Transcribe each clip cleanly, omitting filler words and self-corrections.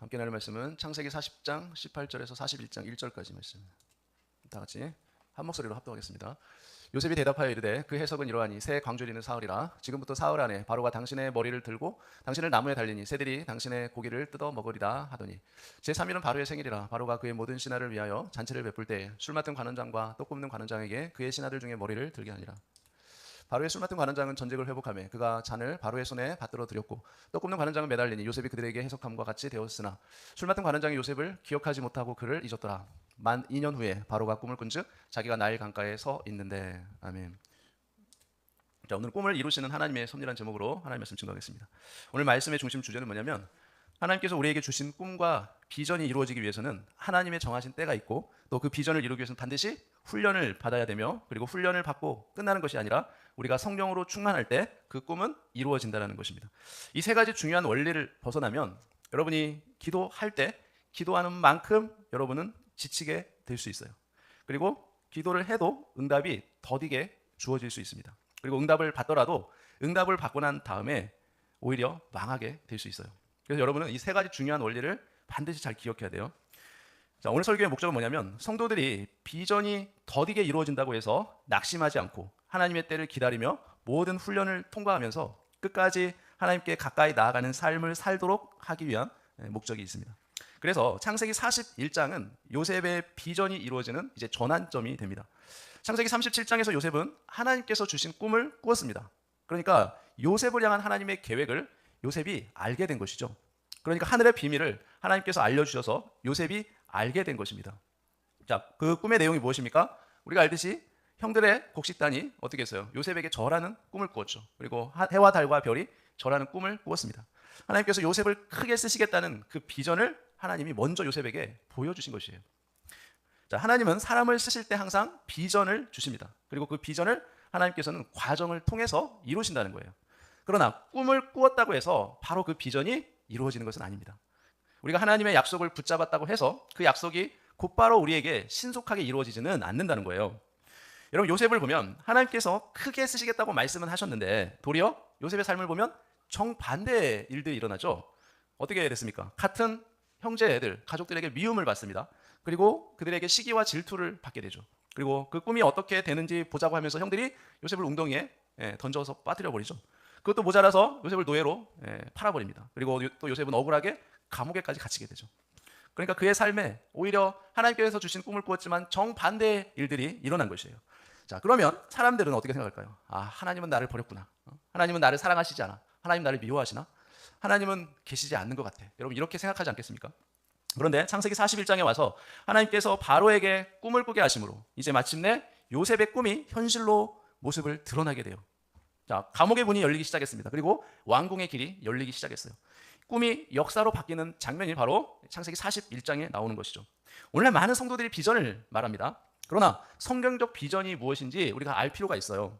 함께 나눌 말씀은 창세기 40장 18절에서 41장 1절까지 말씀. 다 같이 한 목소리로 합독하겠습니다. 요셉이 대답하여 이르되 그 해석은 이러하니 새 광주리는 사흘이라 지금부터 사흘 안에 바로가 당신의 머리를 들고 당신을 나무에 달리니 새들이 당신의 고기를 뜯어 먹으리라 하더니 제3일은 바로의 생일이라 바로가 그의 모든 신하를 위하여 잔치를 베풀 때에 술 맡은 관원장과 떡 굽는 관원장에게 그의 신하들 중에 머리를 들게 하니라. 바로의 술 맡은 관원장은 전직을 회복하며 그가 잔을 바로의 손에 받들어 드렸고 떡 굽는 관원장은 매달리니 요셉이 그들에게 해석함과 같이 되었으나 술 맡은 관원장이 요셉을 기억하지 못하고 그를 잊었더라. 만 2년 후에 바로가 꿈을 꾼즉 자기가 나일 강가에 서 있는데. 아멘. 자, 오늘 꿈을 이루시는 하나님의 섭리란 제목으로 하나님의 말씀 증거하겠습니다. 오늘 말씀의 중심 주제는 뭐냐면 하나님께서 우리에게 주신 꿈과 비전이 이루어지기 위해서는 하나님의 정하신 때가 있고 또 그 비전을 이루기 위해서는 반드시 훈련을 받아야 되며 그리고 훈련을 받고 끝나는 것이 아니라 우리가 성령으로 충만할 때 그 꿈은 이루어진다는 것입니다. 이 세 가지 중요한 원리를 벗어나면 여러분이 기도할 때 기도하는 만큼 여러분은 지치게 될 수 있어요. 그리고 기도를 해도 응답이 더디게 주어질 수 있습니다. 그리고 응답을 받더라도 응답을 받고 난 다음에 오히려 망하게 될 수 있어요. 그래서 여러분은 이 세 가지 중요한 원리를 반드시 잘 기억해야 돼요. 자, 오늘 설교의 목적은 뭐냐면 성도들이 비전이 더디게 이루어진다고 해서 낙심하지 않고 하나님의 때를 기다리며 모든 훈련을 통과하면서 끝까지 하나님께 가까이 나아가는 삶을 살도록 하기 위한 목적이 있습니다. 그래서 창세기 41장은 요셉의 비전이 이루어지는 이제 전환점이 됩니다. 창세기 37장에서 요셉은 하나님께서 주신 꿈을 꾸었습니다. 그러니까 요셉을 향한 하나님의 계획을 요셉이 알게 된 것이죠. 그러니까 하늘의 비밀을 하나님께서 알려주셔서 요셉이 알게 된 것입니다. 자, 그 꿈의 내용이 무엇입니까? 우리가 알듯이 형들의 곡식단이 어떻게 했어요? 요셉에게 절하는 꿈을 꾸었죠. 그리고 해와 달과 별이 절하는 꿈을 꾸었습니다. 하나님께서 요셉을 크게 쓰시겠다는 그 비전을 하나님이 먼저 요셉에게 보여주신 것이에요. 자, 하나님은 사람을 쓰실 때 항상 비전을 주십니다. 그리고 그 비전을 하나님께서는 과정을 통해서 이루신다는 거예요. 그러나 꿈을 꾸었다고 해서 바로 그 비전이 이루어지는 것은 아닙니다. 우리가 하나님의 약속을 붙잡았다고 해서 그 약속이 곧바로 우리에게 신속하게 이루어지지는 않는다는 거예요. 여러분, 요셉을 보면 하나님께서 크게 쓰시겠다고 말씀은 하셨는데 도리어 요셉의 삶을 보면 정반대의 일들이 일어나죠. 어떻게 됐습니까? 같은 형제들, 가족들에게 미움을 받습니다. 그리고 그들에게 시기와 질투를 받게 되죠. 그리고 그 꿈이 어떻게 되는지 보자고 하면서 형들이 요셉을 웅덩이에 던져서 빠뜨려 버리죠. 그것도 모자라서 요셉을 노예로 팔아버립니다. 그리고 또 요셉은 억울하게 감옥에까지 갇히게 되죠. 그러니까 그의 삶에 오히려 하나님께서 주신 꿈을 꾸었지만 정반대의 일들이 일어난 것이에요. 자, 그러면 사람들은 어떻게 생각할까요? 아, 하나님은 나를 버렸구나. 하나님은 나를 사랑하시지 않아. 하나님 나를 미워하시나? 하나님은 계시지 않는 것 같아. 여러분, 이렇게 생각하지 않겠습니까? 그런데 창세기 41장에 와서 하나님께서 바로에게 꿈을 꾸게 하심으로 이제 마침내 요셉의 꿈이 현실로 모습을 드러나게 돼요. 자, 감옥의 문이 열리기 시작했습니다. 그리고 왕궁의 길이 열리기 시작했어요. 꿈이 역사로 바뀌는 장면이 바로 창세기 41장에 나오는 것이죠. 오늘날 많은 성도들이 비전을 말합니다. 그러나 성경적 비전이 무엇인지 우리가 알 필요가 있어요.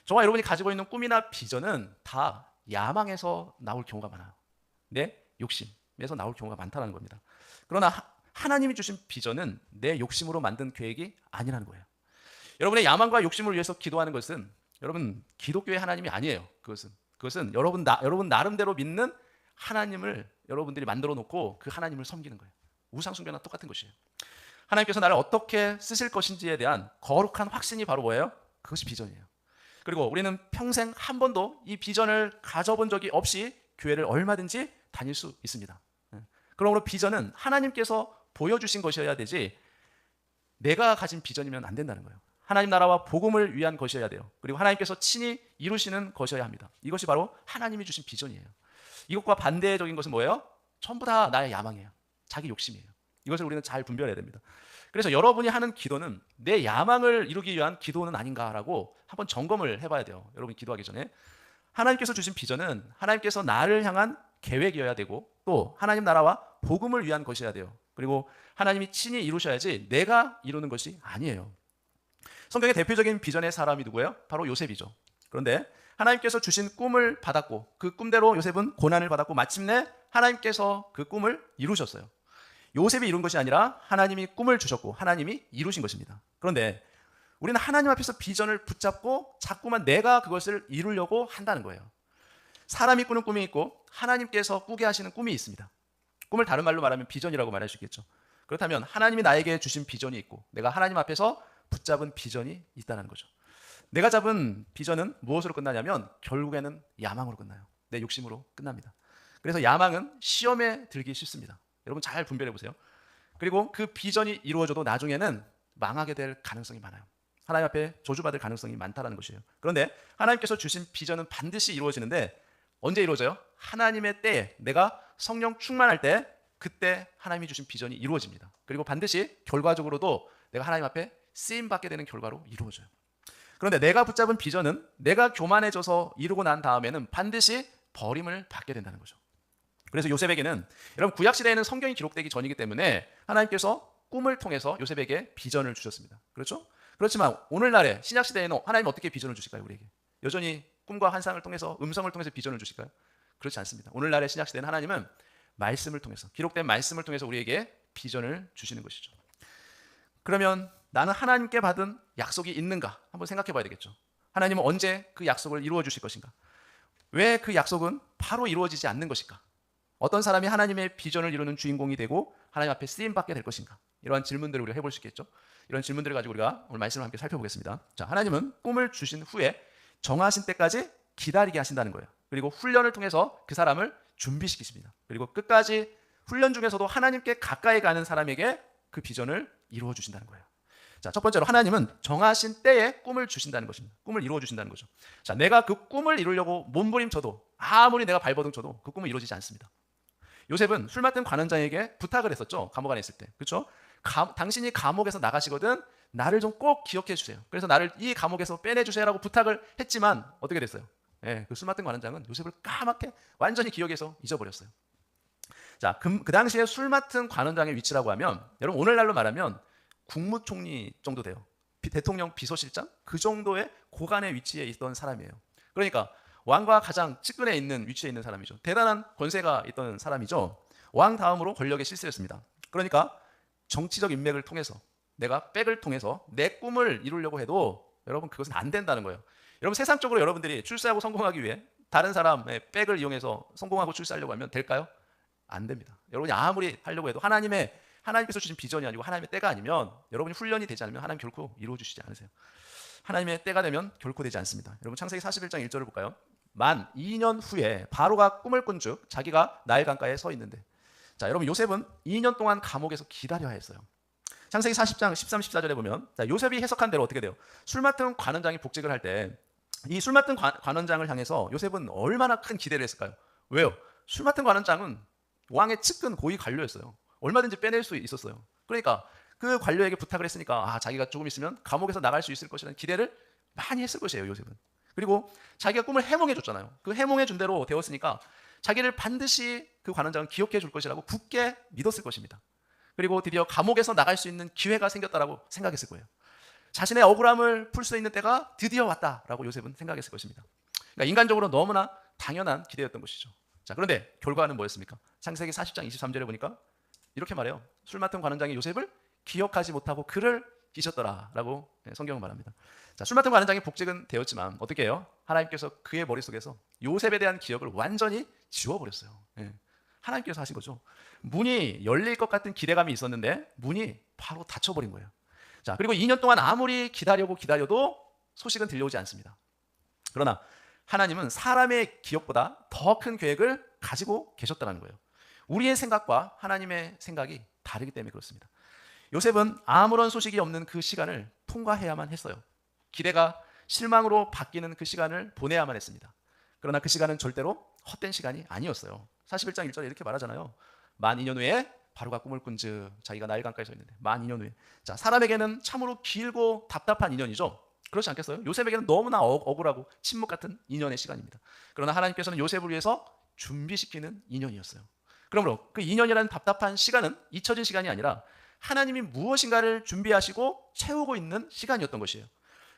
저와 여러분이 가지고 있는 꿈이나 비전은 다 야망에서 나올 경우가 많아요. 내 욕심에서 나올 경우가 많다는 겁니다. 그러나 하나님이 주신 비전은 내 욕심으로 만든 계획이 아니라는 거예요. 여러분의 야망과 욕심을 위해서 기도하는 것은 여러분 기독교의 하나님이 아니에요. 그것은 여러분 나름대로 믿는 하나님을 여러분들이 만들어 놓고 그 하나님을 섬기는 거예요. 우상 숭배나 똑같은 것이에요. 하나님께서 나를 어떻게 쓰실 것인지에 대한 거룩한 확신이 바로 뭐예요? 그것이 비전이에요. 그리고 우리는 평생 한 번도 이 비전을 가져본 적이 없이 교회를 얼마든지 다닐 수 있습니다. 그러므로 비전은 하나님께서 보여주신 것이어야 되지 내가 가진 비전이면 안 된다는 거예요. 하나님 나라와 복음을 위한 것이어야 돼요. 그리고 하나님께서 친히 이루시는 것이어야 합니다. 이것이 바로 하나님이 주신 비전이에요. 이것과 반대적인 것은 뭐예요? 전부 다 나의 야망이에요. 자기 욕심이에요. 이것을 우리는 잘 분별해야 됩니다. 그래서 여러분이 하는 기도는 내 야망을 이루기 위한 기도는 아닌가라고 한번 점검을 해봐야 돼요. 여러분이 기도하기 전에. 하나님께서 주신 비전은 하나님께서 나를 향한 계획이어야 되고 또 하나님 나라와 복음을 위한 것이어야 돼요. 그리고 하나님이 친히 이루셔야지 내가 이루는 것이 아니에요. 성경의 대표적인 비전의 사람이 누구예요? 바로 요셉이죠. 그런데 하나님께서 주신 꿈을 받았고 그 꿈대로 요셉은 고난을 받았고 마침내 하나님께서 그 꿈을 이루셨어요. 요셉이 이룬 것이 아니라 하나님이 꿈을 주셨고 하나님이 이루신 것입니다. 그런데 우리는 하나님 앞에서 비전을 붙잡고 자꾸만 내가 그것을 이루려고 한다는 거예요. 사람이 꾸는 꿈이 있고 하나님께서 꾸게 하시는 꿈이 있습니다. 꿈을 다른 말로 말하면 비전이라고 말할 수 있겠죠. 그렇다면 하나님이 나에게 주신 비전이 있고 내가 하나님 앞에서 붙잡은 비전이 있다는 거죠. 내가 잡은 비전은 무엇으로 끝나냐면 결국에는 야망으로 끝나요. 내 욕심으로 끝납니다. 그래서 야망은 시험에 들기 쉽습니다. 여러분 잘 분별해 보세요. 그리고 그 비전이 이루어져도 나중에는 망하게 될 가능성이 많아요. 하나님 앞에 저주받을 가능성이 많다는 것이에요. 그런데 하나님께서 주신 비전은 반드시 이루어지는데 언제 이루어져요? 하나님의 때에, 내가 성령 충만할 때, 그때 하나님이 주신 비전이 이루어집니다. 그리고 반드시 결과적으로도 내가 하나님 앞에 쓰임받게 되는 결과로 이루어져요. 그런데 내가 붙잡은 비전은 내가 교만해져서 이루고 난 다음에는 반드시 버림을 받게 된다는 거죠. 그래서 요셉에게는, 여러분 구약시대에는 성경이 기록되기 전이기 때문에 하나님께서 꿈을 통해서 요셉에게 비전을 주셨습니다. 그렇죠? 그렇지만 오늘날에 신약시대에는 하나님은 어떻게 비전을 주실까요? 우리에게 여전히 꿈과 환상을 통해서, 음성을 통해서 비전을 주실까요? 그렇지 않습니다. 오늘날의 신약시대는 하나님은 말씀을 통해서, 기록된 말씀을 통해서 우리에게 비전을 주시는 것이죠. 그러면 나는 하나님께 받은 약속이 있는가 한번 생각해 봐야 되겠죠. 하나님은 언제 그 약속을 이루어 주실 것인가? 왜 그 약속은 바로 이루어지지 않는 것일까? 어떤 사람이 하나님의 비전을 이루는 주인공이 되고 하나님 앞에 쓰임받게 될 것인가? 이러한 질문들을 우리가 해볼 수 있겠죠. 이런 질문들을 가지고 우리가 오늘 말씀을 함께 살펴보겠습니다. 자, 하나님은 꿈을 주신 후에 정하신 때까지 기다리게 하신다는 거예요. 그리고 훈련을 통해서 그 사람을 준비시키십니다. 그리고 끝까지 훈련 중에서도 하나님께 가까이 가는 사람에게 그 비전을 이루어 주신다는 거예요. 자, 첫 번째로 하나님은 정하신 때에 꿈을 주신다는 것입니다. 꿈을 이루어 주신다는 거죠. 자, 내가 그 꿈을 이루려고 몸부림쳐도, 아무리 내가 발버둥 쳐도 그 꿈은 이루어지지 않습니다. 요셉은 술 맡은 관원장에게 부탁을 했었죠. 감옥 안에 있을 때. 그렇죠? 당신이 감옥에서 나가시거든 나를 좀 꼭 기억해 주세요. 그래서 나를 이 감옥에서 빼내 주세요라고 부탁을 했지만 어떻게 됐어요? 예, 그 술 맡은 관원장은 요셉을 까맣게 완전히 기억에서 잊어버렸어요. 자, 그 당시에 술 맡은 관원장의 위치라고 하면, 여러분 오늘날로 말하면 국무총리 정도 돼요. 대통령 비서실장 그 정도의 고관의 위치에 있던 사람이에요. 그러니까 왕과 가장 측근에 있는 위치에 있는 사람이죠. 대단한 권세가 있던 사람이죠. 왕 다음으로 권력의 실세였습니다. 그러니까 정치적 인맥을 통해서, 내가 백을 통해서 내 꿈을 이루려고 해도 여러분 그것은 안 된다는 거예요. 여러분 세상적으로 여러분들이 출세하고 성공하기 위해 다른 사람의 백을 이용해서 성공하고 출세하려고 하면 될까요? 안 됩니다. 여러분이 아무리 하려고 해도 하나님께서 주신 비전이 아니고 하나님의 때가 아니면, 여러분이 훈련이 되지 않으면 하나님 결코 이루어 주시지 않으세요. 하나님의 때가 되면 결코 되지 않습니다. 여러분 창세기 41장 1절을 볼까요? 만 2년 후에 바로가 꿈을 꾼즉 자기가 나일 강가에 서 있는데. 자, 여러분 요셉은 2년 동안 감옥에서 기다려야 했어요. 창세기 40장 13, 14절에 보면, 자, 요셉이 해석한 대로 어떻게 돼요? 술 맡은 관원장이 복직을 할 때 이 술 맡은 관원장을 향해서 요셉은 얼마나 큰 기대를 했을까요? 왜요? 술 맡은 관원장은 왕의 측근 고위 관료였어요. 얼마든지 빼낼 수 있었어요. 그러니까 그 관료에게 부탁을 했으니까 자기가 조금 있으면 감옥에서 나갈 수 있을 것이라는 기대를 많이 했을 것이에요, 요셉은. 그리고 자기가 꿈을 해몽해 줬잖아요. 그 해몽해 준 대로 되었으니까 자기를 반드시 그 관원장은 기억해 줄 것이라고 굳게 믿었을 것입니다. 그리고 드디어 감옥에서 나갈 수 있는 기회가 생겼다라고 생각했을 거예요. 자신의 억울함을 풀 수 있는 때가 드디어 왔다라고 요셉은 생각했을 것입니다. 그러니까 인간적으로 너무나 당연한 기대였던 것이죠. 자, 그런데 결과는 뭐였습니까? 창세기 40장 23절에 보니까 이렇게 말해요. 술 맡은 관원장이 요셉을 기억하지 못하고 그를 잊었더라라고 성경은 말합니다. 자, 술 맡은 관원장이 복직은 되었지만 어떻게 해요? 하나님께서 그의 머릿속에서 요셉에 대한 기억을 완전히 지워버렸어요. 하나님께서 하신 거죠. 문이 열릴 것 같은 기대감이 있었는데 문이 바로 닫혀버린 거예요. 자, 그리고 2년 동안 아무리 기다려도 소식은 들려오지 않습니다. 그러나 하나님은 사람의 기억보다 더 큰 계획을 가지고 계셨다는 거예요. 우리의 생각과 하나님의 생각이 다르기 때문에 그렇습니다. 요셉은 아무런 소식이 없는 그 시간을 통과해야만 했어요. 기대가 실망으로 바뀌는 그 시간을 보내야만 했습니다. 그러나 그 시간은 절대로 헛된 시간이 아니었어요. 41장 1절에 이렇게 말하잖아요. 만 2년 후에 바로가 꿈을 꾼즉 자기가 나일 강가에 서 있는데, 만 2년 후에. 자, 사람에게는 참으로 길고 답답한 2년이죠. 그렇지 않겠어요? 요셉에게는 너무나 억울하고 침묵 같은 2년의 시간입니다. 그러나 하나님께서는 요셉을 위해서 준비시키는 2년이었어요. 그러므로 그 2년이라는 답답한 시간은 잊혀진 시간이 아니라 하나님이 무엇인가를 준비하시고 채우고 있는 시간이었던 것이에요.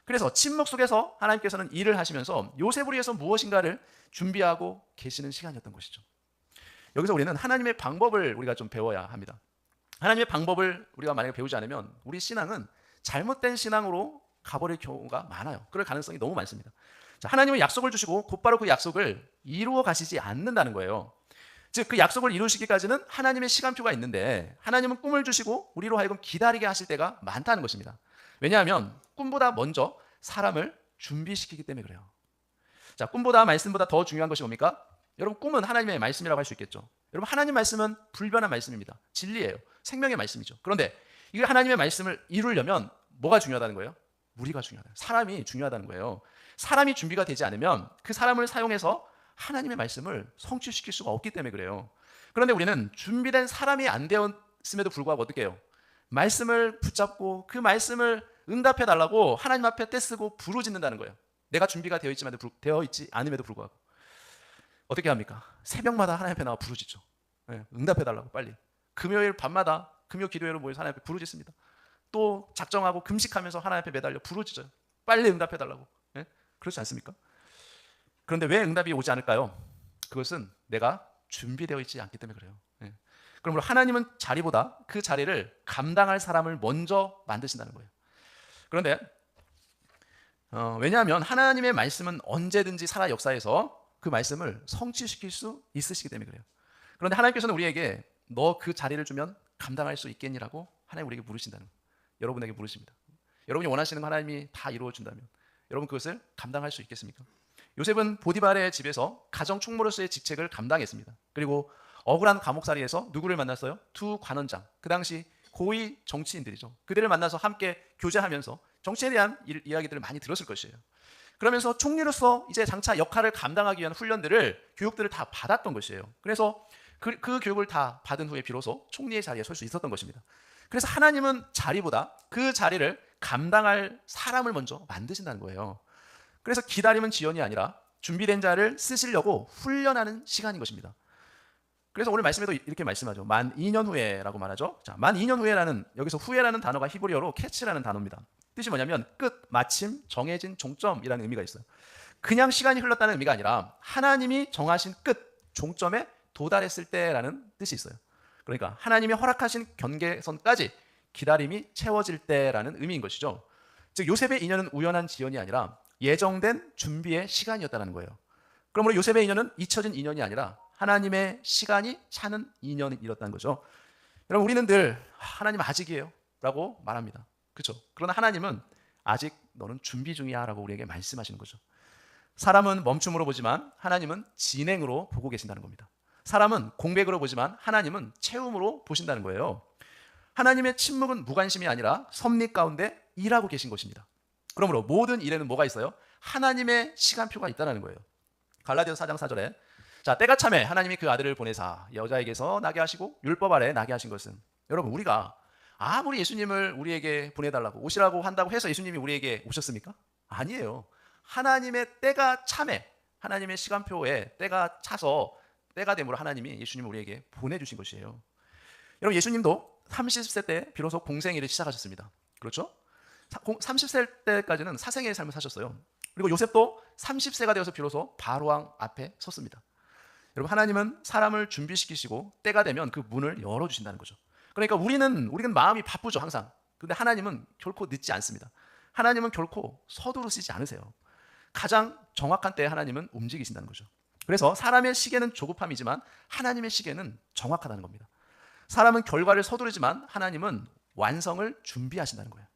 그래서 침묵 속에서 하나님께서는 일을 하시면서 요셉을 위해서 무엇인가를 준비하고 계시는 시간이었던 것이죠. 여기서 우리는 하나님의 방법을 우리가 좀 배워야 합니다. 하나님의 방법을 우리가 만약에 배우지 않으면 우리 신앙은 잘못된 신앙으로 가버릴 경우가 많아요. 그럴 가능성이 너무 많습니다. 자, 하나님은 약속을 주시고 곧바로 그 약속을 이루어 가시지 않는다는 거예요. 즉 그 약속을 이루시기까지는 하나님의 시간표가 있는데 하나님은 꿈을 주시고 우리로 하여금 기다리게 하실 때가 많다는 것입니다. 왜냐하면 꿈보다 먼저 사람을 준비시키기 때문에 그래요. 자, 꿈보다 말씀보다 더 중요한 것이 뭡니까? 여러분, 꿈은 하나님의 말씀이라고 할 수 있겠죠. 여러분, 하나님 말씀은 불변한 말씀입니다. 진리예요. 생명의 말씀이죠. 그런데 이 하나님의 말씀을 이루려면 뭐가 중요하다는 거예요? 우리가 중요하다. 사람이 중요하다는 거예요. 사람이 준비가 되지 않으면 그 사람을 사용해서 하나님의 말씀을 성취시킬 수가 없기 때문에 그래요. 그런데 우리는 준비된 사람이 안 되었음에도 불구하고 어떻게 해요? 말씀을 붙잡고 그 말씀을 응답해 달라고 하나님 앞에 떼쓰고 부르짖는다는 거예요. 내가 준비가 되어 있지 않음에도 불구하고 어떻게 합니까? 새벽마다 하나님 앞에 나와 부르짖죠. 응답해 달라고 빨리. 금요일 밤마다 금요 기도회로 모여서 하나님 앞에 부르짖습니다. 또 작정하고 금식하면서 하나님 앞에 매달려 부르짖어요. 빨리 응답해 달라고. 그렇지 않습니까? 그런데 왜 응답이 오지 않을까요? 그것은 내가 준비되어 있지 않기 때문에 그래요. 그러므로 하나님은 자리보다 그 자리를 감당할 사람을 먼저 만드신다는 거예요. 그런데 왜냐하면 하나님의 말씀은 언제든지 살아 역사에서 그 말씀을 성취시킬 수 있으시기 때문에 그래요. 그런데 하나님께서는 우리에게 너 그 자리를 주면 감당할 수 있겠니라고 하나님 우리에게 물으신다는 거예요. 여러분에게 물으십니다. 여러분이 원하시는 거 하나님이 다 이루어준다면 여러분 그것을 감당할 수 있겠습니까? 요셉은 보디발의 집에서 가정 총무로서의 직책을 감당했습니다. 그리고 억울한 감옥살이에서 누구를 만났어요? 두 관원장, 그 당시 고위 정치인들이죠. 그들을 만나서 함께 교제하면서 정치에 대한 이야기들을 많이 들었을 것이에요. 그러면서 총리로서 이제 장차 역할을 감당하기 위한 훈련들을, 교육들을 다 받았던 것이에요. 그래서 그 교육을 다 받은 후에 비로소 총리의 자리에 설 수 있었던 것입니다. 그래서 하나님은 자리보다 그 자리를 감당할 사람을 먼저 만드신다는 거예요. 그래서 기다림은 지연이 아니라 준비된 자를 쓰시려고 훈련하는 시간인 것입니다. 그래서 오늘 말씀에도 이렇게 말씀하죠. 만 2년 후에라고 말하죠. 자, 만 2년 후에라는, 여기서 후에라는 단어가 히브리어로 캐치라는 단어입니다. 뜻이 뭐냐면 끝, 마침, 정해진 종점이라는 의미가 있어요. 그냥 시간이 흘렀다는 의미가 아니라 하나님이 정하신 끝, 종점에 도달했을 때라는 뜻이 있어요. 그러니까 하나님이 허락하신 경계선까지 기다림이 채워질 때라는 의미인 것이죠. 즉 요셉의 인연은 우연한 지연이 아니라 예정된 준비의 시간이었다는 거예요. 그러므로 요셉의 인연은 잊혀진 인연이 아니라 하나님의 시간이 차는 인연이었다는 거죠. 여러분, 우리는 늘 하나님 아직이에요 라고 말합니다. 그렇죠? 그러나 하나님은 아직 너는 준비 중이야 라고 우리에게 말씀하시는 거죠. 사람은 멈춤으로 보지만 하나님은 진행으로 보고 계신다는 겁니다. 사람은 공백으로 보지만 하나님은 채움으로 보신다는 거예요. 하나님의 침묵은 무관심이 아니라 섭리 가운데 일하고 계신 것입니다. 그러므로 모든 일에는 뭐가 있어요? 하나님의 시간표가 있다는 거예요. 갈라디아서 4장 4절에 자, 때가 참에 하나님이 그 아들을 보내사 여자에게서 나게 하시고 율법 아래 나게 하신 것은, 여러분, 우리가 아무리 예수님을 우리에게 보내달라고 오시라고 한다고 해서 예수님이 우리에게 오셨습니까? 아니에요. 하나님의 때가 참에, 하나님의 시간표에 때가 차서 때가 됨으로 하나님이 예수님을 우리에게 보내주신 것이에요. 여러분, 예수님도 30세 때 비로소 공생애를 시작하셨습니다. 그렇죠? 30세 때까지는 사생애의 삶을 사셨어요. 그리고 요셉도 30세가 되어서 비로소 바로왕 앞에 섰습니다. 여러분, 하나님은 사람을 준비시키시고 때가 되면 그 문을 열어주신다는 거죠. 그러니까 우리는 마음이 바쁘죠, 항상. 그런데 하나님은 결코 늦지 않습니다. 하나님은 결코 서두르시지 않으세요. 가장 정확한 때에 하나님은 움직이신다는 거죠. 그래서 사람의 시계는 조급함이지만 하나님의 시계는 정확하다는 겁니다. 사람은 결과를 서두르지만 하나님은 완성을 준비하신다는 거예요.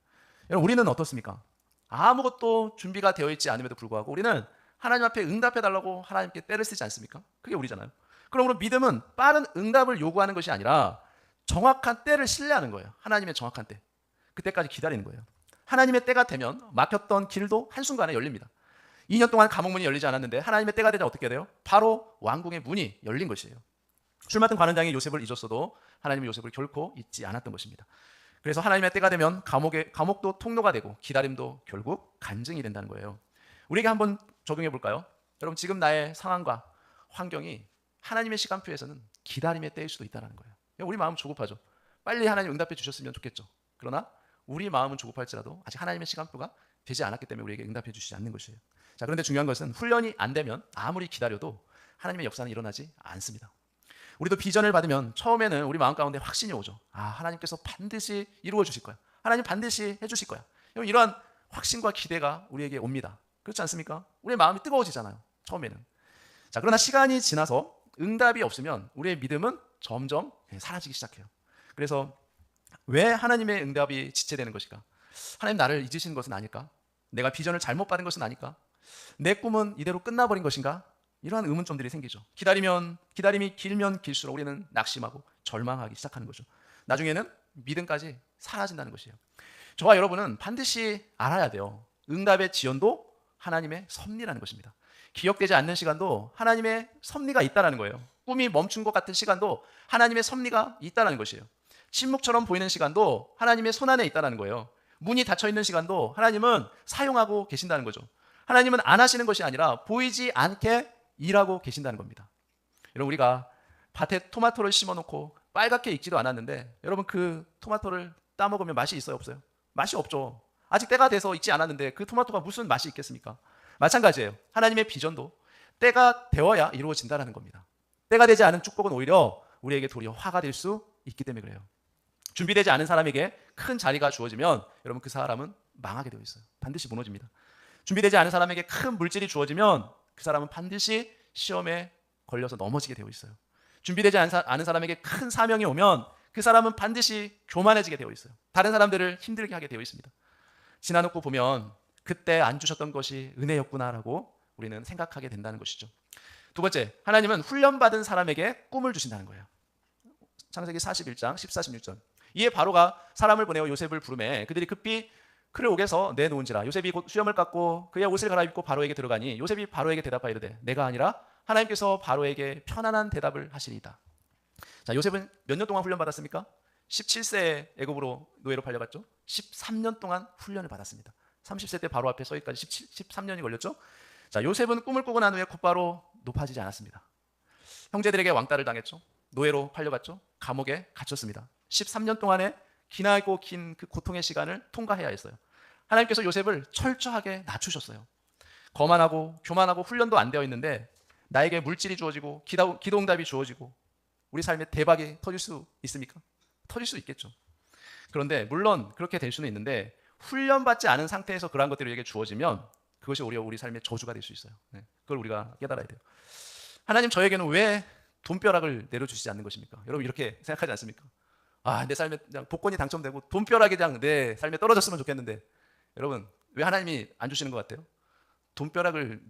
여러분, 우리는 어떻습니까? 아무것도 준비가 되어 있지 않음에도 불구하고 우리는 하나님 앞에 응답해달라고 하나님께 때를 쓰지 않습니까? 그게 우리잖아요. 그러므로 믿음은 빠른 응답을 요구하는 것이 아니라 정확한 때를 신뢰하는 거예요. 하나님의 정확한 때. 그때까지 기다리는 거예요. 하나님의 때가 되면 막혔던 길도 한순간에 열립니다. 2년 동안 감옥문이 열리지 않았는데 하나님의 때가 되자 어떻게 돼요? 바로 왕궁의 문이 열린 것이에요. 술 맡은 관원장이 요셉을 잊었어도 하나님은 요셉을 결코 잊지 않았던 것입니다. 그래서 하나님의 때가 되면 감옥도 통로가 되고 기다림도 결국 간증이 된다는 거예요. 우리에게 한번 적용해 볼까요? 여러분, 지금 나의 상황과 환경이 하나님의 시간표에서는 기다림의 때일 수도 있다는 거예요. 우리 마음 조급하죠. 빨리 하나님 응답해 주셨으면 좋겠죠. 그러나 우리 마음은 조급할지라도 아직 하나님의 시간표가 되지 않았기 때문에 우리에게 응답해 주시지 않는 것이에요. 자, 그런데 중요한 것은 훈련이 안 되면 아무리 기다려도 하나님의 역사는 일어나지 않습니다. 우리도 비전을 받으면 처음에는 우리 마음 가운데 확신이 오죠. 아, 하나님께서 반드시 이루어 주실 거야. 하나님 반드시 해주실 거야. 이러한 확신과 기대가 우리에게 옵니다. 그렇지 않습니까? 우리의 마음이 뜨거워지잖아요, 처음에는. 자, 그러나 시간이 지나서 응답이 없으면 우리의 믿음은 점점 사라지기 시작해요. 그래서 왜 하나님의 응답이 지체되는 것일까? 하나님 나를 잊으시는 것은 아닐까? 내가 비전을 잘못 받은 것은 아닐까? 내 꿈은 이대로 끝나버린 것인가? 이러한 의문점들이 생기죠. 기다림이 길면 길수록 우리는 낙심하고 절망하기 시작하는 거죠. 나중에는 믿음까지 사라진다는 것이에요. 저와 여러분은 반드시 알아야 돼요. 응답의 지연도 하나님의 섭리라는 것입니다. 기억되지 않는 시간도 하나님의 섭리가 있다는 거예요. 꿈이 멈춘 것 같은 시간도 하나님의 섭리가 있다는 것이에요. 침묵처럼 보이는 시간도 하나님의 손안에 있다는 거예요. 문이 닫혀 있는 시간도 하나님은 사용하고 계신다는 거죠. 하나님은 안 하시는 것이 아니라 보이지 않게 일하고 계신다는 겁니다. 여러분, 우리가 밭에 토마토를 심어놓고 빨갛게 익지도 않았는데 여러분, 그 토마토를 따먹으면 맛이 있어요, 없어요? 맛이 없죠. 아직 때가 돼서 익지 않았는데 그 토마토가 무슨 맛이 있겠습니까? 마찬가지예요. 하나님의 비전도 때가 되어야 이루어진다는 겁니다. 때가 되지 않은 축복은 오히려 우리에게 도리어 화가 될 수 있기 때문에 그래요. 준비되지 않은 사람에게 큰 자리가 주어지면 여러분, 그 사람은 망하게 되어 있어요. 반드시 무너집니다. 준비되지 않은 사람에게 큰 물질이 주어지면 그 사람은 반드시 시험에 걸려서 넘어지게 되어 있어요. 준비되지 않은 사람에게 큰 사명이 오면 그 사람은 반드시 교만해지게 되어 있어요. 다른 사람들을 힘들게 하게 되어 있습니다. 지나놓고 보면 그때 안 주셨던 것이 은혜였구나라고 우리는 생각하게 된다는 것이죠. 두 번째, 하나님은 훈련받은 사람에게 꿈을 주신다는 거예요. 창세기 41장 14, 16절. 이에 바로가 사람을 보내어 요셉을 부르매 그들이 급히 그를 옥에서 내놓은지라. 요셉이 곧 수염을 깎고 그의 옷을 갈아입고 바로에게 들어가니 요셉이 바로에게 대답하이르되 내가 아니라 하나님께서 바로에게 편안한 대답을 하시리이다. 자, 요셉은 몇 년 동안 훈련받았습니까? 17세에 애굽으로 노예로 팔려갔죠. 13년 동안 훈련을 받았습니다. 30세 때 바로 앞에 서기까지 13년이 걸렸죠. 자, 요셉은 꿈을 꾸고 난 후에 곧바로 높아지지 않았습니다. 형제들에게 왕따를 당했죠. 노예로 팔려갔죠. 감옥에 갇혔습니다. 13년 동안의 기나고 긴 그 고통의 시간을 통과해야 했어요. 하나님께서 요셉을 철저하게 낮추셨어요. 거만하고 교만하고 훈련도 안 되어 있는데 나에게 물질이 주어지고 기도 응답이 주어지고 우리 삶에 대박이 터질 수 있습니까? 터질 수 있겠죠. 그런데 물론 그렇게 될 수는 있는데 훈련받지 않은 상태에서 그러한 것들이 우리에게 주어지면 그것이 오히려 우리 삶의 저주가 될 수 있어요. 그걸 우리가 깨달아야 돼요. 하나님 저에게는 왜 돈벼락을 내려주시지 않는 것입니까? 여러분 이렇게 생각하지 않습니까? 아, 내 삶에 그냥 복권이 당첨되고 돈벼락이 그냥 내 삶에 떨어졌으면 좋겠는데 여러분 왜 하나님이 안 주시는 것 같아요? 돈벼락을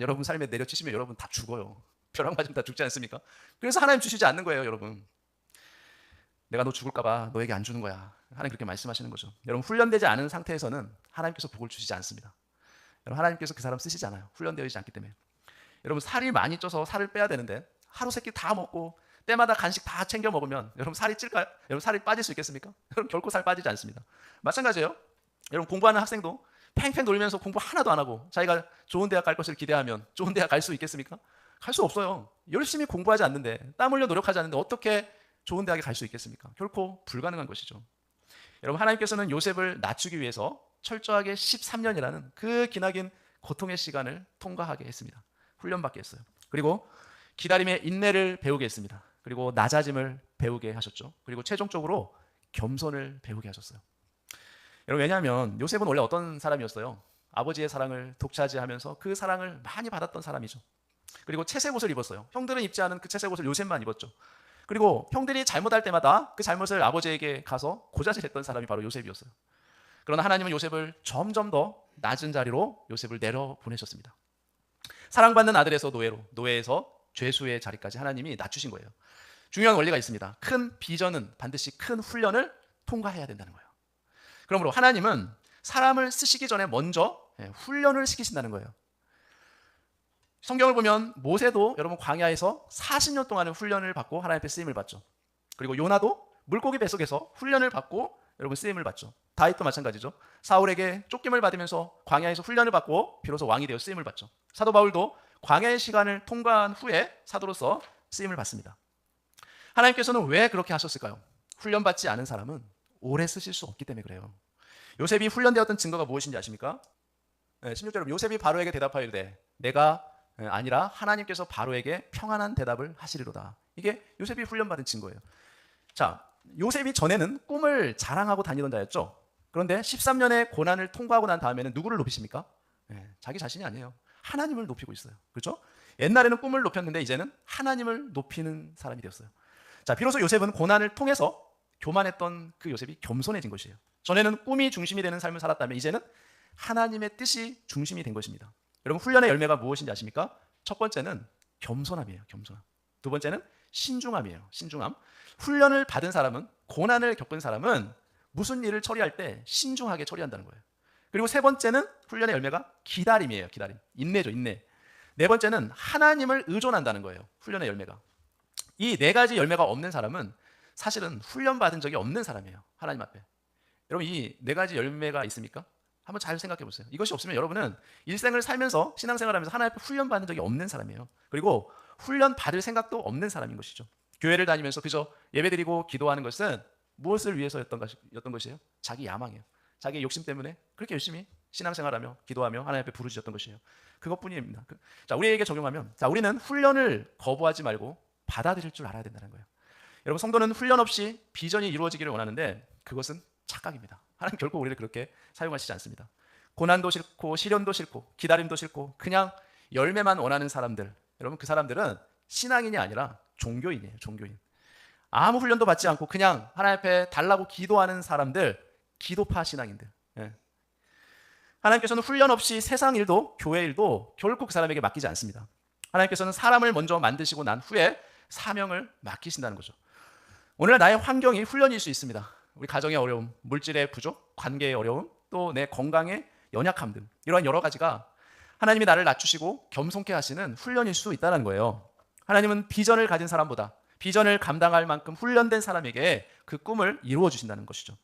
여러분 삶에 내려치시면 여러분 다 죽어요. 벼락 맞으면 다 죽지 않습니까? 그래서 하나님 주시지 않는 거예요, 여러분. 내가 너 죽을까 봐 너에게 안 주는 거야. 하나님 그렇게 말씀하시는 거죠. 여러분 훈련되지 않은 상태에서는 하나님께서 복을 주시지 않습니다. 여러분 하나님께서 그 사람 쓰시지 않아요. 훈련되어 있지 않기 때문에. 여러분 살이 많이 쪄서 살을 빼야 되는데 하루 세끼 다 먹고 때마다 간식 다 챙겨 먹으면 여러분 살이 찔까요? 여러분 살이 빠질 수 있겠습니까? 여러분 결코 살 빠지지 않습니다. 마찬가지예요. 여러분 공부하는 학생도 팽팽 놀면서 공부 하나도 안 하고 자기가 좋은 대학 갈 것을 기대하면 좋은 대학 갈 수 있겠습니까? 갈 수 없어요. 열심히 공부하지 않는데 땀 흘려 노력하지 않는데 어떻게 좋은 대학에 갈 수 있겠습니까? 결코 불가능한 것이죠. 여러분 하나님께서는 요셉을 낮추기 위해서 철저하게 13년이라는 그 기나긴 고통의 시간을 통과하게 했습니다. 훈련받게 했어요. 그리고 기다림의 인내를 배우게 했습니다. 그리고 낮아짐을 배우게 하셨죠. 그리고 최종적으로 겸손을 배우게 하셨어요. 여러분 왜냐하면 요셉은 원래 어떤 사람이었어요? 아버지의 사랑을 독차지하면서 그 사랑을 많이 받았던 사람이죠. 그리고 채색 옷을 입었어요. 형들은 입지 않은 그 채색 옷을 요셉만 입었죠. 그리고 형들이 잘못할 때마다 그 잘못을 아버지에게 가서 고자질했던 사람이 바로 요셉이었어요. 그러나 하나님은 요셉을 점점 더 낮은 자리로 요셉을 내려보내셨습니다. 사랑받는 아들에서 노예로, 노예에서 죄수의 자리까지 하나님이 낮추신 거예요. 중요한 원리가 있습니다. 큰 비전은 반드시 큰 훈련을 통과해야 된다는 거예요. 그러므로 하나님은 사람을 쓰시기 전에 먼저 훈련을 시키신다는 거예요. 성경을 보면 모세도 여러분 광야에서 40년 동안의 훈련을 받고 하나님 앞에 쓰임을 받죠. 그리고 요나도 물고기 뱃속에서 훈련을 받고 여러분 쓰임을 받죠. 다윗도 마찬가지죠. 사울에게 쫓김을 받으면서 광야에서 훈련을 받고 비로소 왕이 되어 쓰임을 받죠. 사도 바울도 광야의 시간을 통과한 후에 사도로서 쓰임을 받습니다. 하나님께서는 왜 그렇게 하셨을까요? 훈련받지 않은 사람은 오래 쓰실 수 없기 때문에 그래요. 요셉이 훈련되었던 증거가 무엇인지 아십니까? 16절 요셉이 바로에게 대답하이르되 내가 아니라 하나님께서 바로에게 평안한 대답을 하시리로다. 이게 요셉이 훈련받은 증거예요. 자, 요셉이 전에는 꿈을 자랑하고 다니던 자였죠. 그런데 13년의 고난을 통과하고 난 다음에는 누구를 높이십니까? 자기 자신이 아니에요. 하나님을 높이고 있어요. 그렇죠? 옛날에는 꿈을 높였는데 이제는 하나님을 높이는 사람이 되었어요. 자, 비로소 요셉은 고난을 통해서 교만했던 그 요셉이 겸손해진 것이에요. 전에는 꿈이 중심이 되는 삶을 살았다면 이제는 하나님의 뜻이 중심이 된 것입니다. 여러분, 훈련의 열매가 무엇인지 아십니까? 첫 번째는 겸손함이에요. 겸손함. 두 번째는 신중함이에요. 신중함. 훈련을 받은 사람은, 고난을 겪은 사람은 무슨 일을 처리할 때 신중하게 처리한다는 거예요. 그리고 세 번째는 훈련의 열매가 기다림이에요. 기다림. 인내죠. 인내. 네 번째는 하나님을 의존한다는 거예요. 훈련의 열매가. 이 네 가지 열매가 없는 사람은 사실은 훈련받은 적이 없는 사람이에요. 하나님 앞에. 여러분, 이 네 가지 열매가 있습니까? 한번 잘 생각해 보세요. 이것이 없으면 여러분은 일생을 살면서, 신앙생활하면서 하나님 앞에 훈련받은 적이 없는 사람이에요. 그리고 훈련 받을 생각도 없는 사람인 것이죠. 교회를 다니면서 그저 예배드리고 기도하는 것은 무엇을 위해서였던 것이에요? 자기 야망이에요. 자기 욕심 때문에 그렇게 열심히 신앙생활하며 기도하며 하나님 앞에 부르짖었던 것이에요. 그것뿐입니다. 자, 우리에게 적용하면, 자, 우리는 훈련을 거부하지 말고 받아들일 줄 알아야 된다는 거예요. 여러분, 성도는 훈련 없이 비전이 이루어지기를 원하는데 그것은 착각입니다. 하나님 결코 우리를 그렇게 사용하시지 않습니다. 고난도 싫고 시련도 싫고 기다림도 싫고 그냥 열매만 원하는 사람들, 여러분, 그 사람들은 신앙인이 아니라 종교인이에요. 종교인. 아무 훈련도 받지 않고 그냥 하나님 앞에 달라고 기도하는 사람들, 기도파 신앙인들. 예. 하나님께서는 훈련 없이 세상 일도 교회 일도 결코 그 사람에게 맡기지 않습니다. 하나님께서는 사람을 먼저 만드시고 난 후에 사명을 맡기신다는 거죠. 오늘날 나의 환경이 훈련일 수 있습니다. 우리 가정의 어려움, 물질의 부족, 관계의 어려움, 또 내 건강의 연약함 등 이러한 여러 가지가 하나님이 나를 낮추시고 겸손케 하시는 훈련일 수 있다는 거예요. 하나님은 비전을 가진 사람보다 비전을 감당할 만큼 훈련된 사람에게 그 꿈을 이루어 주신다는 것이죠.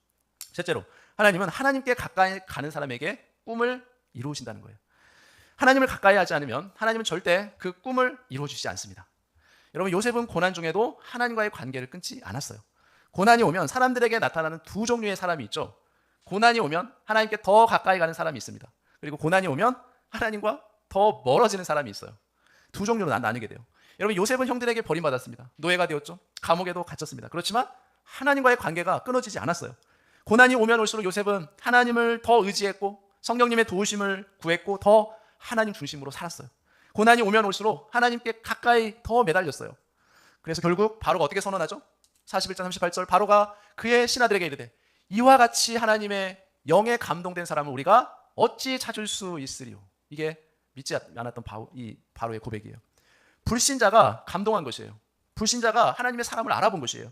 셋째로, 하나님은 하나님께 가까이 가는 사람에게 꿈을 이루신다는 거예요. 하나님을 가까이 하지 않으면 하나님은 절대 그 꿈을 이루어 주시지 않습니다. 여러분, 요셉은 고난 중에도 하나님과의 관계를 끊지 않았어요. 고난이 오면 사람들에게 나타나는 두 종류의 사람이 있죠. 고난이 오면 하나님께 더 가까이 가는 사람이 있습니다. 그리고 고난이 오면 하나님과 더 멀어지는 사람이 있어요. 두 종류로 나뉘게 돼요. 여러분, 요셉은 형들에게 버림받았습니다. 노예가 되었죠. 감옥에도 갇혔습니다. 그렇지만 하나님과의 관계가 끊어지지 않았어요. 고난이 오면 올수록 요셉은 하나님을 더 의지했고 성령님의 도우심을 구했고 더 하나님 중심으로 살았어요. 고난이 오면 올수록 하나님께 가까이 더 매달렸어요. 그래서 결국 바로가 어떻게 선언하죠? 41장 38절, 바로가 그의 신하들에게 이르되 이와 같이 하나님의 영에 감동된 사람을 우리가 어찌 찾을 수 있으리요. 이게 믿지 않았던 바로의 고백이에요. 불신자가 감동한 것이에요. 불신자가 하나님의 사람을 알아본 것이에요.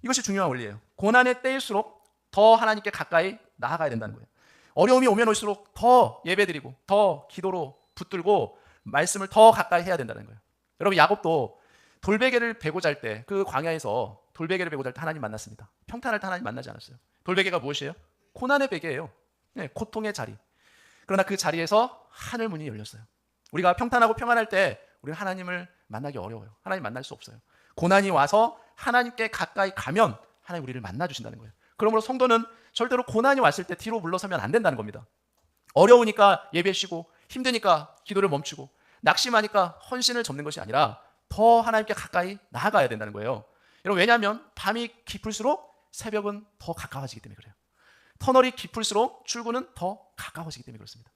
이것이 중요한 원리예요. 고난의 때일수록 더 하나님께 가까이 나아가야 된다는 거예요. 어려움이 오면 올수록 더 예배드리고 더 기도로 붙들고 말씀을 더 가까이 해야 된다는 거예요. 여러분, 야곱도 돌베개를 베고 잘 때, 그 광야에서 돌베개를 베고 잘 때 하나님 만났습니다. 평탄할 때 하나님 만나지 않았어요. 돌베개가 무엇이에요? 고난의 베개예요. 네, 고통의 자리. 그러나 그 자리에서 하늘 문이 열렸어요. 우리가 평탄하고 평안할 때 우리는 하나님을 만나기 어려워요. 하나님 만날 수 없어요. 고난이 와서 하나님께 가까이 가면 하나님 우리를 만나주신다는 거예요. 그러므로 성도는 절대로 고난이 왔을 때 뒤로 물러서면 안 된다는 겁니다. 어려우니까 예배 쉬고 힘드니까 기도를 멈추고 낙심하니까 헌신을 접는 것이 아니라 더 하나님께 가까이 나아가야 된다는 거예요. 여러분, 왜냐하면 밤이 깊을수록 새벽은 더 가까워지기 때문에 그래요. 터널이 깊을수록 출구는 더 가까워지기 때문에 그렇습니다.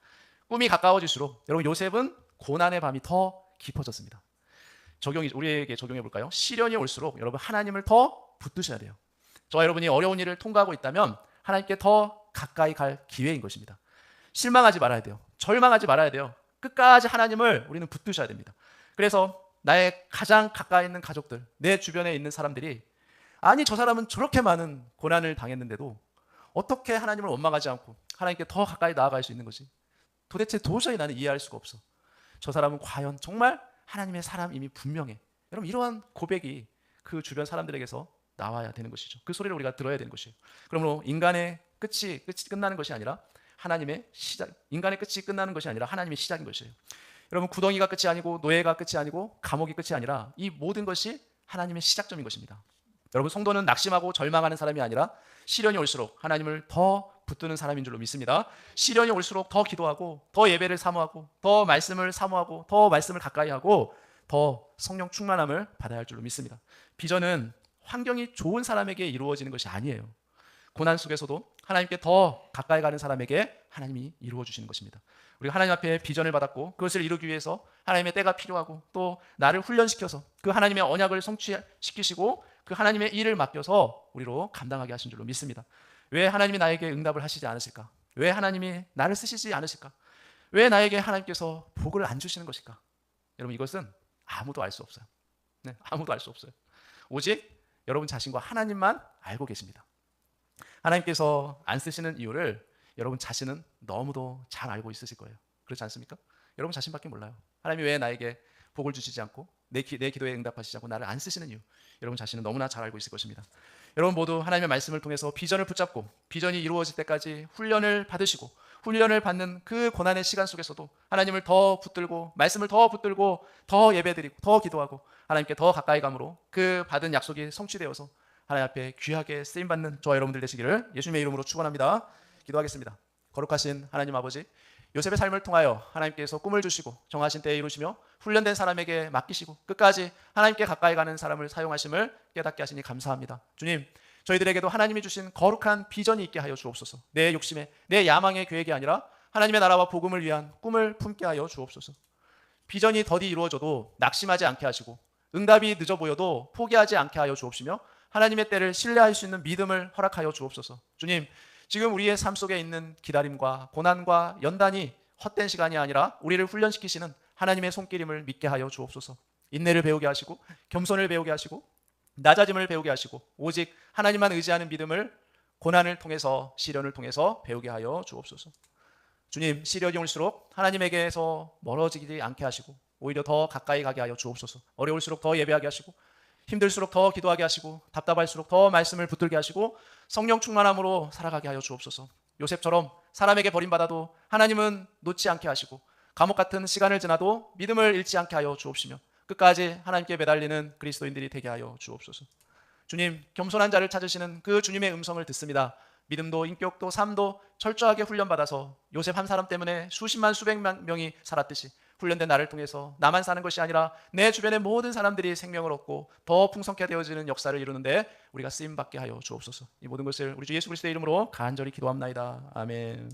꿈이 가까워질수록 여러분, 요셉은 고난의 밤이 더 깊어졌습니다. 우리에게 적용해 볼까요? 시련이 올수록 여러분, 하나님을 더 붙드셔야 돼요. 저와 여러분이 어려운 일을 통과하고 있다면 하나님께 더 가까이 갈 기회인 것입니다. 실망하지 말아야 돼요. 절망하지 말아야 돼요. 끝까지 하나님을 우리는 붙드셔야 됩니다. 그래서 나의 가장 가까이 있는 가족들, 내 주변에 있는 사람들이 아니, 저 사람은 저렇게 많은 고난을 당했는데도 어떻게 하나님을 원망하지 않고 하나님께 더 가까이 나아갈 수 있는 것이 도대체 도저히 나는 이해할 수가 없어. 저 사람은 과연 정말 하나님의 사람임이 분명해. 여러분, 이러한 고백이 그 주변 사람들에게서 나와야 되는 것이죠. 그 소리를 우리가 들어야 되는 것이에요. 그러므로 인간의 끝이 끝나는 것이 아니라 하나님의 시작, 인간의 끝이 끝나는 것이 아니라 하나님의 시작인 것이에요. 여러분, 구덩이가 끝이 아니고 노예가 끝이 아니고 감옥이 끝이 아니라 이 모든 것이 하나님의 시작점인 것입니다. 여러분, 성도는 낙심하고 절망하는 사람이 아니라 시련이 올수록 하나님을 더 붙드는 사람인 줄로 믿습니다. 시련이 올수록 더 기도하고 더 예배를 사모하고 더 말씀을 사모하고 더 말씀을 가까이 하고 더 성령 충만함을 받아야 할 줄로 믿습니다. 비전은 환경이 좋은 사람에게 이루어지는 것이 아니에요. 고난 속에서도 하나님께 더 가까이 가는 사람에게 하나님이 이루어 주시는 것입니다. 우리가 하나님 앞에 비전을 받았고 그것을 이루기 위해서 하나님의 때가 필요하고 또 나를 훈련시켜서 그 하나님의 언약을 성취시키시고 그 하나님의 일을 맡겨서 우리로 감당하게 하신 줄로 믿습니다. 왜 하나님이 나에게 응답을 하시지 않으실까? 왜 하나님이 나를 쓰시지 않으실까? 왜 나에게 하나님께서 복을 안 주시는 것일까? 여러분, 이것은 아무도 알 수 없어요. 네, 아무도 알 수 없어요. 오직 여러분 자신과 하나님만 알고 계십니다. 하나님께서 안 쓰시는 이유를 여러분 자신은 너무도 잘 알고 있으실 거예요. 그렇지 않습니까? 여러분 자신밖에 몰라요. 하나님이 왜 나에게 복을 주시지 않고 내 기도에 응답하시지 않고 나를 안 쓰시는 이유, 여러분 자신은 너무나 잘 알고 있을 것입니다. 여러분 모두 하나님의 말씀을 통해서 비전을 붙잡고 비전이 이루어질 때까지 훈련을 받으시고 훈련을 받는 그 고난의 시간 속에서도 하나님을 더 붙들고 말씀을 더 붙들고 더 예배드리고 더 기도하고 하나님께 더 가까이 감으로 그 받은 약속이 성취되어서 하나님 앞에 귀하게 쓰임받는 저와 여러분들 되시기를 예수님의 이름으로 축원합니다. 기도하겠습니다. 거룩하신 하나님 아버지, 요셉의 삶을 통하여 하나님께서 꿈을 주시고 정하신 때에 이루시며 훈련된 사람에게 맡기시고 끝까지 하나님께 가까이 가는 사람을 사용하심을 깨닫게 하시니 감사합니다. 주님, 저희들에게도 하나님이 주신 거룩한 비전이 있게 하여 주옵소서. 내 욕심에 내 야망의 계획이 아니라 하나님의 나라와 복음을 위한 꿈을 품게 하여 주옵소서. 비전이 더디 이루어져도 낙심하지 않게 하시고 응답이 늦어 보여도 포기하지 않게 하여 주옵시며 하나님의 때를 신뢰할 수 있는 믿음을 허락하여 주옵소서. 주님, 지금 우리의 삶 속에 있는 기다림과 고난과 연단이 헛된 시간이 아니라 우리를 훈련시키시는 하나님의 손길임을 믿게 하여 주옵소서. 인내를 배우게 하시고 겸손을 배우게 하시고 낮아짐을 배우게 하시고 오직 하나님만 의지하는 믿음을 고난을 통해서 시련을 통해서 배우게 하여 주옵소서. 주님, 시련이 올수록 하나님에게서 멀어지지 않게 하시고 오히려 더 가까이 가게 하여 주옵소서. 어려울수록 더 예배하게 하시고 힘들수록 더 기도하게 하시고 답답할수록 더 말씀을 붙들게 하시고 성령 충만함으로 살아가게 하여 주옵소서. 요셉처럼 사람에게 버림받아도 하나님은 놓지 않게 하시고 감옥 같은 시간을 지나도 믿음을 잃지 않게 하여 주옵시며 끝까지 하나님께 매달리는 그리스도인들이 되게 하여 주옵소서. 주님, 겸손한 자를 찾으시는 그 주님의 음성을 듣습니다. 믿음도 인격도 삶도 철저하게 훈련받아서 요셉 한 사람 때문에 수십만 수백만 명이 살았듯이 훈련된 나를 통해서 나만 사는 것이 아니라 내 주변의 모든 사람들이 생명을 얻고 더 풍성케 되어지는 역사를 이루는데 우리가 쓰임받게 하여 주옵소서. 이 모든 것을 우리 주 예수 그리스도의 이름으로 간절히 기도합나이다. 아멘.